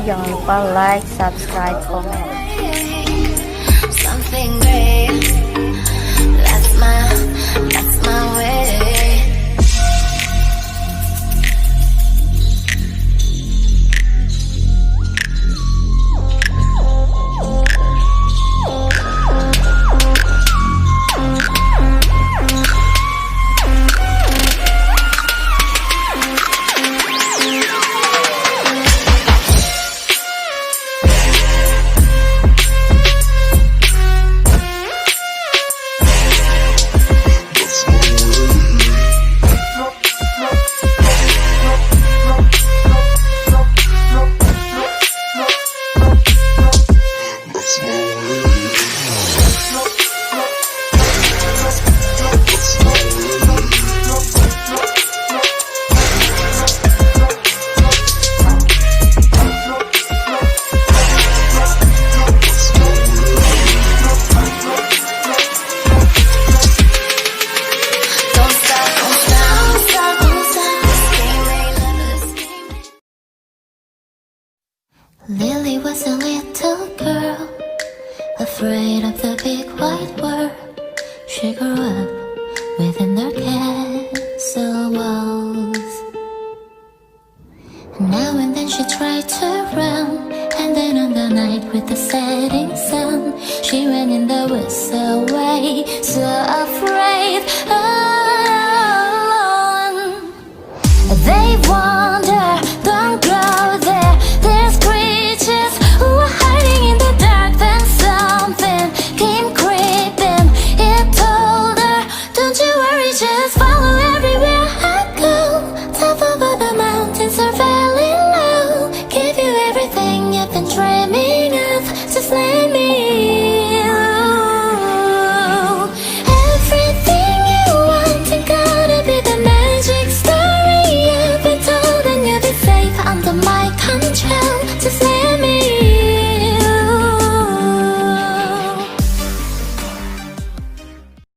Jangan lupa like, subscribe, komen. Something great. That's my way. Lily was a little girl, afraid of the big white world. She grew up within her castle walls. Now and then she tried to run, and then on the night with the setting sun, she ran in the woods away, so afraid.